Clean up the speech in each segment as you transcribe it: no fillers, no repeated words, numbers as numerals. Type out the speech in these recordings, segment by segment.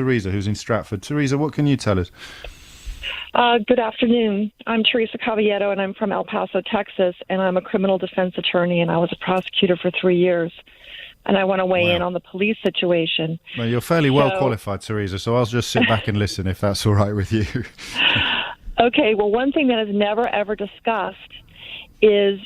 Theresa, who's in Stratford. Theresa, what can you tell us? Good afternoon. I'm Theresa Caballero, and I'm from El Paso, Texas, and I'm a criminal defense attorney, and I was a prosecutor for 3 years. And I want to weigh in on the police situation. Well, you're fairly well qualified, Theresa, so I'll just sit back and listen if that's all right with you. Okay, well, one thing that is never, ever discussed is,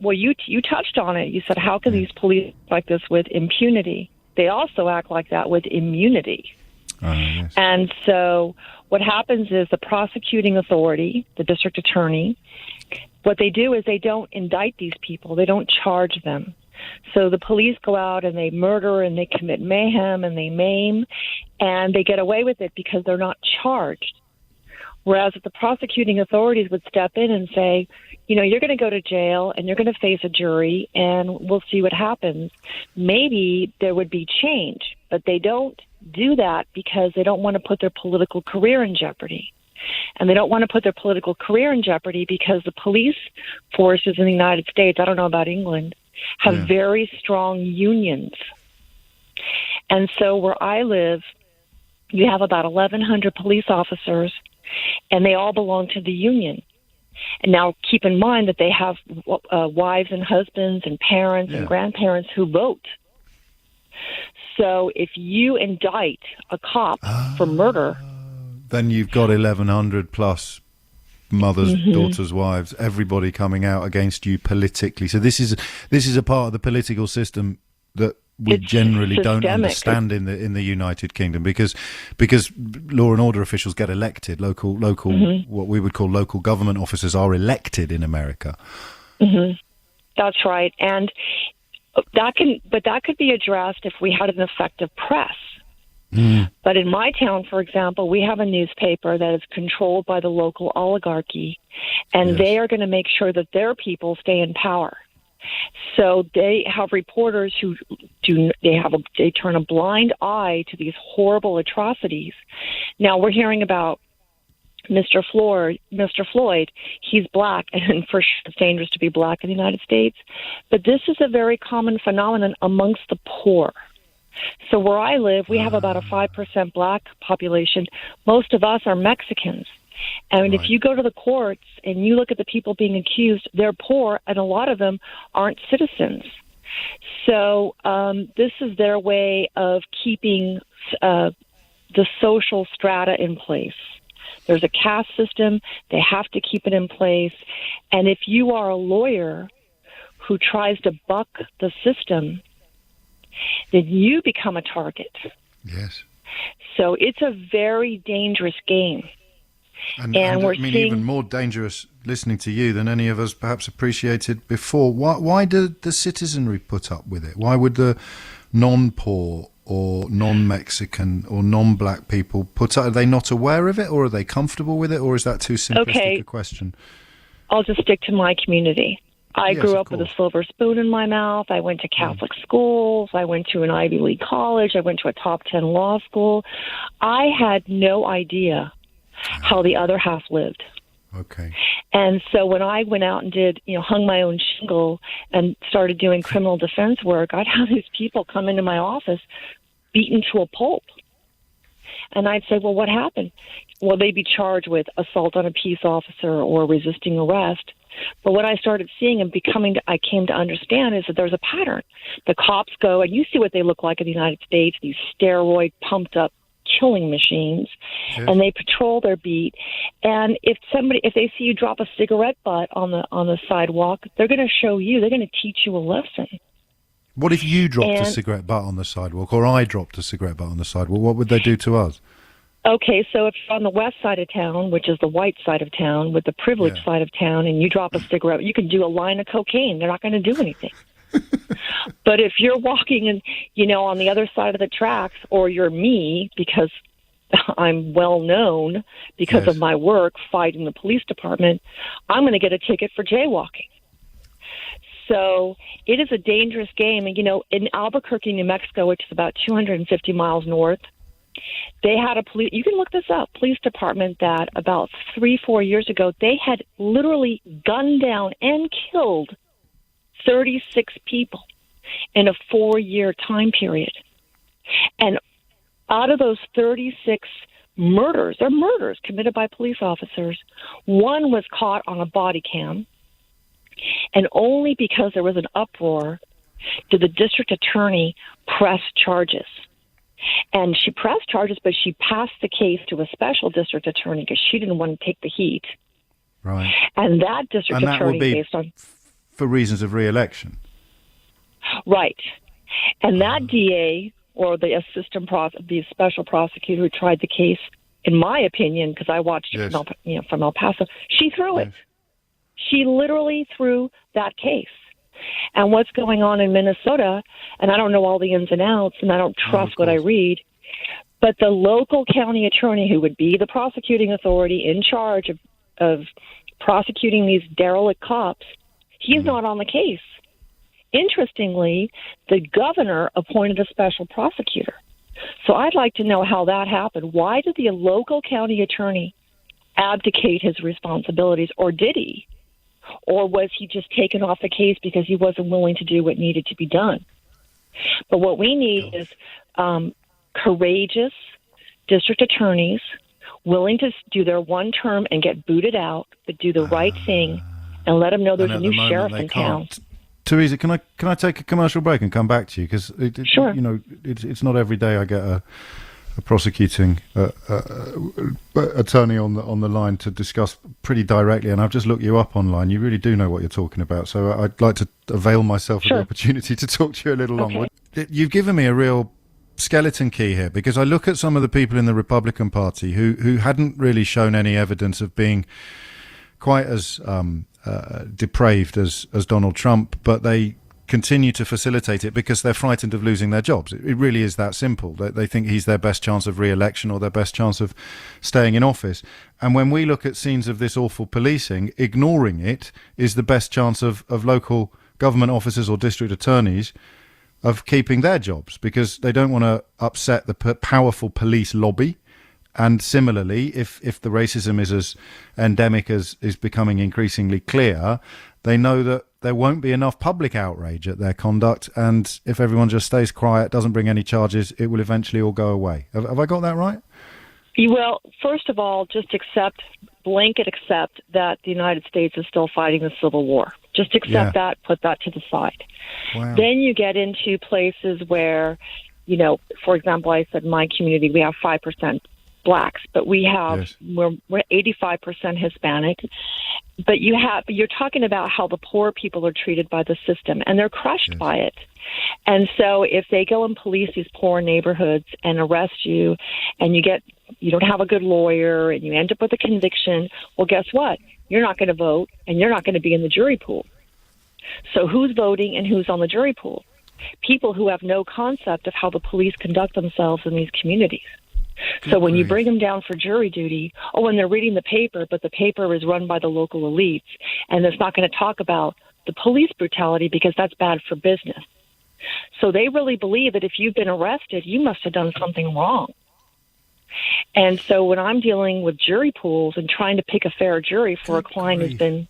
well, you touched on it. You said, how can these police act like this with impunity? They also act like that with immunity. Yes. And so what happens is the prosecuting authority, the district attorney, what they do is they don't indict these people. They don't charge them. So the police go out and they murder and they commit mayhem and they maim, and they get away with it because they're not charged. Whereas if the prosecuting authorities would step in and say, you know, you're going to go to jail and you're going to face a jury and we'll see what happens, maybe there would be change. But they don't do that because they don't want to put their political career in jeopardy. And they don't want to put their political career in jeopardy because the police forces in the United States, I don't know about England, have very strong unions. And so where I live, you have about 1,100 police officers, and they all belong to the union. And now keep in mind that they have wives and husbands and parents and grandparents who vote. So if you indict a cop for murder, then you've got 1,100 plus mothers, daughters, wives, everybody coming out against you politically. So this is a part of the political system that we generally don't understand in the United Kingdom, because law and order officials get elected. Local what we would call local government officers are elected in America. That's right, and that could be addressed if we had an effective press. But in my town, for example, we have a newspaper that is controlled by the local oligarchy, and they are going to make sure that their people stay in power. So they have reporters who they turn a blind eye to these horrible atrocities. Now we're hearing about Mr. Floyd, he's black, and for sure it's dangerous to be black in the United States. But this is a very common phenomenon amongst the poor. So where I live, we have about a 5% black population. Most of us are Mexicans. And if you go to the courts and you look at the people being accused, they're poor, and a lot of them aren't citizens. So this is their way of keeping the social strata in place. There's a caste system. They have to keep it in place. And if you are a lawyer who tries to buck the system, then you become a target. Yes. So it's a very dangerous game. And we're seeing even more dangerous listening to you than any of us perhaps appreciated before. Why do the citizenry put up with it? Why would the non-poor or non-Mexican or non-black people put up? Are they not aware of it, or are they comfortable with it, or is that too simplistic a question? I'll just stick to my community. I grew up with a silver spoon in my mouth. I went to Catholic schools. I went to an Ivy League college. I went to a top 10 law school. I had no idea how the other half lived. Okay. And so when I went out and hung my own shingle and started doing criminal defense work, I'd have these people come into my office beaten to a pulp. And I'd say, well, what happened? Well, they'd be charged with assault on a peace officer or resisting arrest. But what I started seeing and I came to understand is that there's a pattern. The cops go, and you see what they look like in the United States, these steroid pumped up killing machines, and they patrol their beat. And if they see you drop a cigarette butt on the sidewalk, they're going to show you. They're going to teach you a lesson. What if you dropped a cigarette butt on the sidewalk, or I dropped a cigarette butt on the sidewalk? What would they do to us? Okay, so if you're on the west side of town, which is the white side of town, with the privileged side of town, and you drop a cigarette, you can do a line of cocaine. They're not going to do anything. But if you're walking on the other side of the tracks, or you're me, because I'm well known because of my work fighting the police department, I'm going to get a ticket for jaywalking. So it is a dangerous game. And, in Albuquerque, New Mexico, which is about 250 miles north, they had you can look this up, police department that about 3-4 years ago, they had literally gunned down and killed 36 people in a 4-year time period. And Out of those 36 murders, they're murders committed by police officers, one was caught on a body cam, and only because there was an uproar did the district attorney press charges. And she pressed charges, but she passed the case to a special district attorney because she didn't want to take the heat. Right. And that district and that attorney, would be based on for reasons of re-election. Right. And that DA or the the special prosecutor who tried the case, in my opinion, because I watched it from El Paso, she threw it. She literally threw that case. And what's going on in Minnesota, and I don't know all the ins and outs, and I don't trust what I read, but the local county attorney who would be the prosecuting authority in charge of prosecuting these derelict cops, he's not on the case. Interestingly, the governor appointed a special prosecutor. So I'd like to know how that happened. Why did the local county attorney abdicate his responsibilities, or did he? Or was he just taken off the case because he wasn't willing to do what needed to be done? But what we need is courageous district attorneys willing to do their one term and get booted out, but do the right thing and let them know there's a new sheriff in town. Theresa, can I take a commercial break and come back to you? Because sure. It's not every day I get a prosecuting attorney on the line to discuss pretty directly, and I've just looked you up online. You really do know what you're talking about, so I'd like to avail myself of the opportunity to talk to you a little longer. You've given me a real skeleton key here, because I look at some of the people in the Republican Party who hadn't really shown any evidence of being quite as depraved as Donald Trump, but they continue to facilitate it because they're frightened of losing their jobs. It really is that simple. They think he's their best chance of re-election or their best chance of staying in office. And when we look at scenes of this awful policing, ignoring it is the best chance of local government officers or district attorneys of keeping their jobs, because they don't want to upset the powerful police lobby. And similarly, if the racism is as endemic as is becoming increasingly clear, they know that there won't be enough public outrage at their conduct, and if everyone just stays quiet, doesn't bring any charges, it will eventually all go away. Have I got that right? Well, first of all, just blanket accept that the United States is still fighting the Civil War. Just accept that, put that to the side. Wow. Then you get into places where, for example, I said in my community we have 5% blacks, but we have we're 85% Hispanic. But you're talking about how the poor people are treated by the system, and they're crushed by it. And so if they go and police these poor neighborhoods and arrest you, and you don't have a good lawyer, and you end up with a conviction, well, guess what? You're not going to vote, and you're not going to be in the jury pool. So who's voting and who's on the jury pool? People who have no concept of how the police conduct themselves in these communities. So when you bring them down for jury duty, when they're reading the paper, but the paper is run by the local elites, and it's not going to talk about the police brutality because that's bad for business. So they really believe that if you've been arrested, you must have done something wrong. And so when I'm dealing with jury pools and trying to pick a fair jury for a client who's been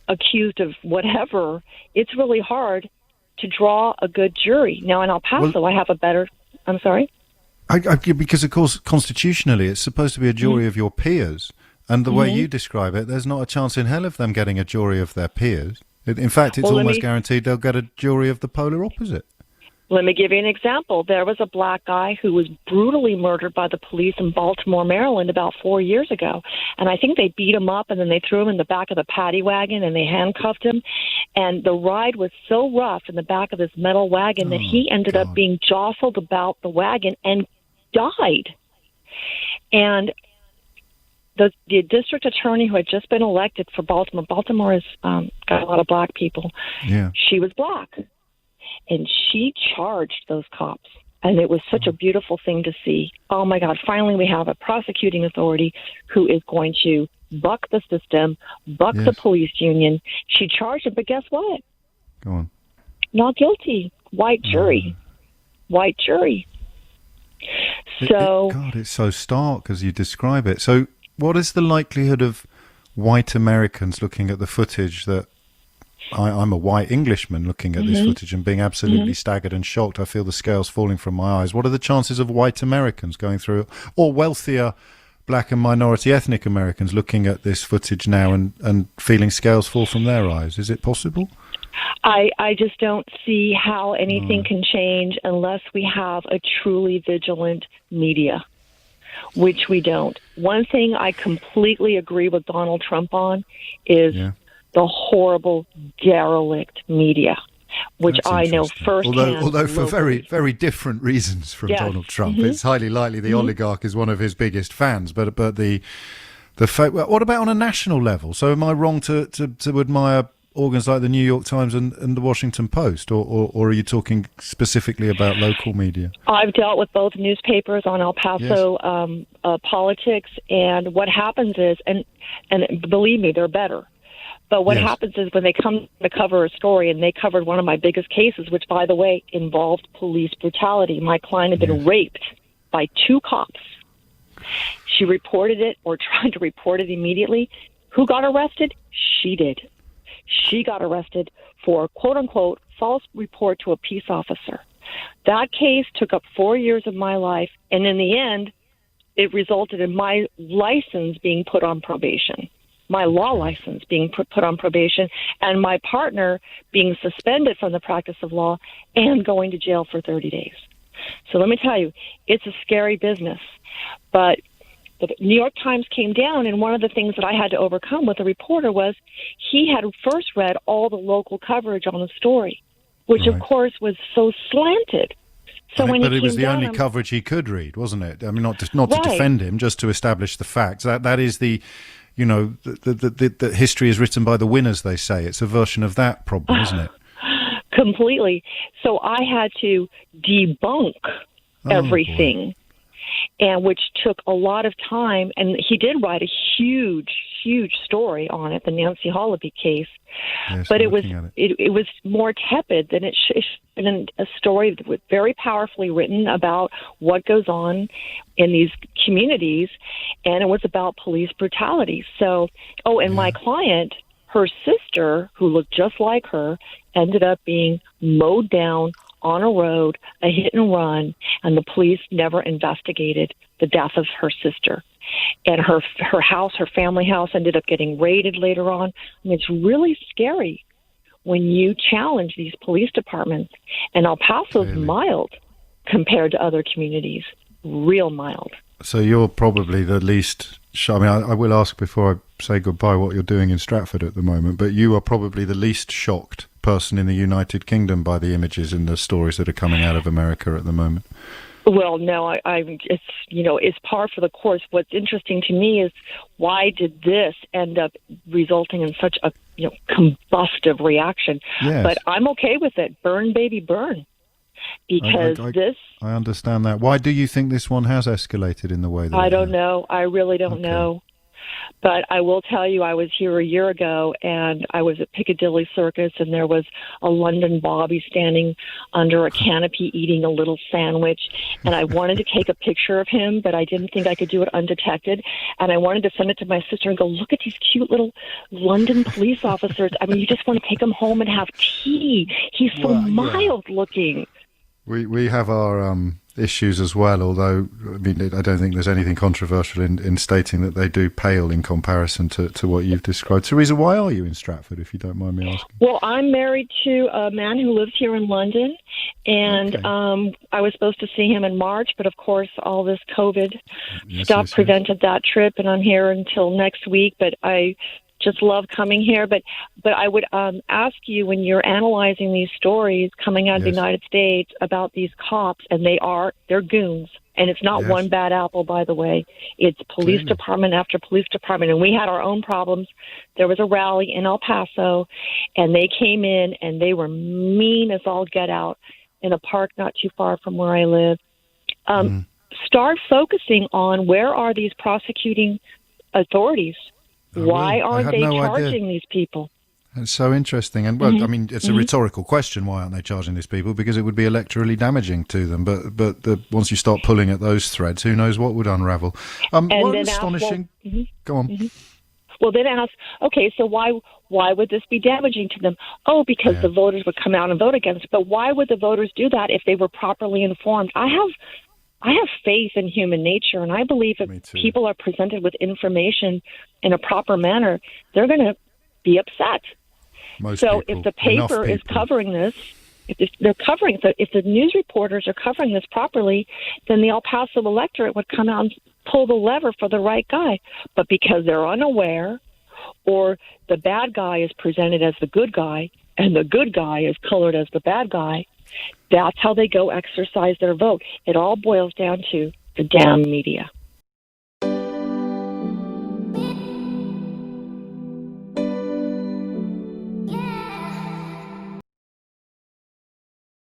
accused of whatever, it's really hard to draw a good jury. Now in El Paso, I have I'm sorry? Because, of course, constitutionally, it's supposed to be a jury of your peers. And the way you describe it, there's not a chance in hell of them getting a jury of their peers. In fact, it's almost guaranteed they'll get a jury of the polar opposite. Let me give you an example. There was a black guy who was brutally murdered by the police in Baltimore, Maryland, about 4 years ago. And I think they beat him up, and then they threw him in the back of the paddy wagon, and they handcuffed him. And the ride was so rough in the back of this metal wagon that he ended up being jostled about the wagon and died. And the district attorney who had just been elected for Baltimore has got a lot of black people. Yeah. She was black, and she charged those cops. And it was such a beautiful thing to see. Oh, my God, finally we have a prosecuting authority who is going to buck the system, buck the police union. She charged him, but guess what? Go on. Not guilty. White jury. White jury. So, God, it's so stark as you describe it. So what is the likelihood of white Americans looking at the footage that I'm a white Englishman looking at this footage and being absolutely staggered and shocked. I feel the scales falling from my eyes. What are the chances of white Americans going through, or wealthier black and minority ethnic Americans looking at this footage now and feeling scales fall from their eyes? Is it possible? I just don't see how anything can change unless we have a truly vigilant media, which we don't. One thing I completely agree with Donald Trump on is the horrible, derelict media, which I know firsthand. Although for very, very different reasons from Donald Trump. It's highly likely the oligarch is one of his biggest fans. But the what about on a national level? So am I wrong to admire organs like the New York Times and the Washington Post, or are you talking specifically about local media? I've dealt with both newspapers on El Paso politics, and what happens is, and believe me, they're better. But what happens is when they come to cover a story, and they covered one of my biggest cases, which, by the way, involved police brutality. My client had been raped by 2 cops. She reported it, or tried to report it immediately. Who got arrested? She did. She got arrested for, quote-unquote, false report to a peace officer. That case took up 4 years of my life, and in the end, it resulted in my license being put on probation, my law license being put on probation, and my partner being suspended from the practice of law and going to jail for 30 days. So let me tell you, it's a scary business. But the New York Times came down, and one of the things that I had to overcome with the reporter was he had first read all the local coverage on the story, which of course was so slanted. So but it was the only coverage he could read, wasn't it? I mean, not to defend him, just to establish the facts. That is the, you know, the history is written by the winners, they say. It's a version of that problem, isn't it? Completely. So I had to debunk everything. And which took a lot of time, and he did write a huge story on it, the Nancy Hollaby case. Yes, but it was more tepid than it should have been. A story that was very powerfully written about what goes on in these communities, and it was about police brutality. So, my client, her sister, who looked just like her, ended up being mowed down on a road, a hit and run, and the police never investigated the death of her sister. And her house, her family house, ended up getting raided later on. I mean, it's really scary when you challenge these police departments. And El Paso's mild compared to other communities, real mild. So you're probably the least... I mean, I will ask before I say goodbye what you're doing in Stratford at the moment, but you are probably the least shocked person in the United Kingdom by the images and the stories that are coming out of America at the moment. Well, no, it's par for the course. What's interesting to me is why did this end up resulting in such a combustive reaction? Yes. But I'm okay with it. Burn, baby, burn. Because I understand that. Why do you think this one has escalated in the way that I don't know. I really don't know. But I will tell you, I was here a year ago, and I was at Piccadilly Circus, and there was a London Bobby standing under a canopy eating a little sandwich, and I wanted to take a picture of him, but I didn't think I could do it undetected, and I wanted to send it to my sister and go, look at these cute little London police officers. I mean, you just want to take him home and have tea. He's so mild looking. We have our issues as well, although I mean, I don't think there's anything controversial in stating that they do pale in comparison to what you've described. Theresa, why are you in Stratford, if you don't mind me asking? Well, I'm married to a man who lives here in London, and I was supposed to see him in March, but of course all this COVID stuff prevented that trip, and I'm here until next week, but I just love coming here. But I would ask you, when you're analyzing these stories coming out of the United States about these cops, and they're goons, and it's not one bad apple, by the way. It's police department after police department, and we had our own problems. There was a rally in El Paso, and they came in, and they were mean as all get out in a park not too far from where I live. Start focusing on where are these prosecuting authorities. Why aren't they charging these people? It's so interesting. And, well, I mean, it's a rrhetorical question. Why aren't they charging these people? Because it would be electorally damaging to them. But once you start pulling at those threads, who knows what would unravel. What astonishing... Go on. Well, then ask, okay, so why would this be damaging to them? Oh, because the voters would come out and vote against it. But why would the voters do that if they were properly informed? I have faith in human nature, and I believe if people are presented with information in a proper manner, they're going to be upset. If the paper is covering this, if the news reporters are covering this properly, then the El Paso electorate would come out and pull the lever for the right guy. But because they're unaware, or the bad guy is presented as the good guy, and the good guy is colored as the bad guy, that's how they go exercise their vote. It all boils down to the damn media.